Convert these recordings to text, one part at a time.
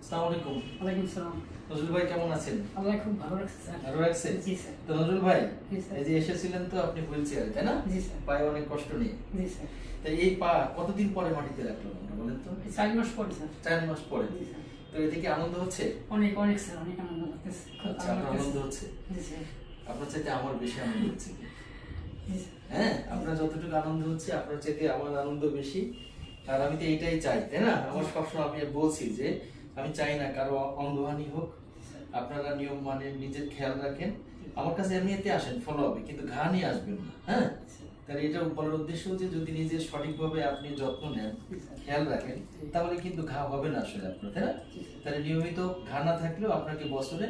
আসসালামু আলাইকুম। ওয়ালাইকুম সালাম। নজরুল ভাই কেমন আছেন? আল্লাহ খুব ভালো রাখছে স্যার। ভালো রাখছে? জি স্যার। তো নজরুল ভাই, জি স্যার। এই যে এসেছিলেন তো আপনি হুইল চেয়ারে, তাই না? জি স্যার। পায়ে অনেক কষ্ট নিয়ে। জি স্যার। তো এই পা কতদিন পরে মাটিতে রাখলো আমরা বলেন তো? 4 মাস পরে স্যার। 4 মাস পরে। জি স্যার। তো এতে কি আনন্দ হচ্ছে? অনেক অনেক স্যার, অনেক আনন্দ লাগতেছে। খুব আচ্ছা, ভালো আপনার লাগতেছে। আনন্দ হচ্ছে? জি স্যার। আপনার চাইতে আমার বেশি আনন্দ হচ্ছে। জি স্যার। হ্যাঁ, আপনার যতটুকু আনন্দ হচ্ছে আপনার চাইতে আমার আনন্দ বেশি। আর আমি তো এইটাই চাই, তাই না? আমার সবসময় আমি বলছি যে আমি চাই না কারো অঙ্গহানি হোক। আপনারা নিয়ম মানে নিজের খেয়াল রাখেন। আমার কাছে এমনিতে আসেন ফলো হবে, কিন্তু ঘা নিয়ে আসবেন না। হ্যাঁ, তাহলে এটা বলার উদ্দেশ্য যে যদি নিজের সঠিকভাবে আপনি যত্ন নেন, খেয়াল রাখেন, তাহলে কিন্তু ঘা হবে না আসলে আপনার, তাই না? তাহলে নিয়মিত ঘা না থাকলেও আপনাকে বছরে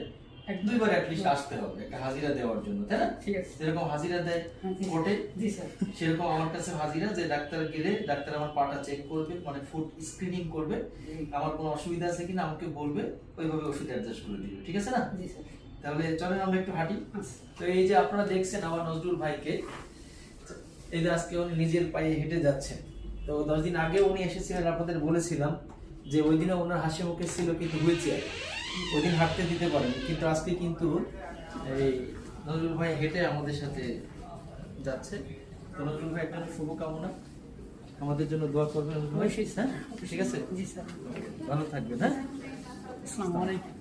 1-2 বার অ্যাটলিস্ট আসতে হবে একটা হাজিরা দেওয়ার জন্য, তাই না? ঠিক আছে। যেরকম হাজিরা দেয় কোর্টে, জি স্যার। সেরকম আমার কাছে হাজিরা, যে ডাক্তার গেলে ডাক্তার আমার পাটা চেক করবে, মানে ফুড স্ক্রিনিং করবে, আমার কোনো অসুবিধা আছে কিনা আমাকে বলবে, ওইভাবে ওষুধ অ্যাডজাস্ট করে দিবে, ঠিক আছে না? জি স্যার। তাহলে চলেন আমরা একটু হাঁটি। তো এই যে আপনারা দেখছেন আমার নজরুল ভাইকে, এই যে আজকে উনি নিজের পায়ে হেঁটে যাচ্ছেন। তো 10 দিন আগে উনি এসেছিলেন, আপনাদের বলেছিলাম যে ওই দিনে ওনার হাসি মুখে ছিল কিন্তু হুইল চেয়ার, ওই দিন হাঁটতে দিতে পারেন, কিন্তু আজকে কিন্তু এই নজরুল ভাই হেঁটে আমাদের সাথে যাচ্ছে। তো নজরুল ভাই একটা শুভকামনা, আমাদের জন্য দোয়া করবেন নজরুল ভাই। অবশ্যই স্যার। ঠিক আছে, জি স্যার। ভালো থাকবেন। হ্যাঁ, আসসালামু আলাইকুম।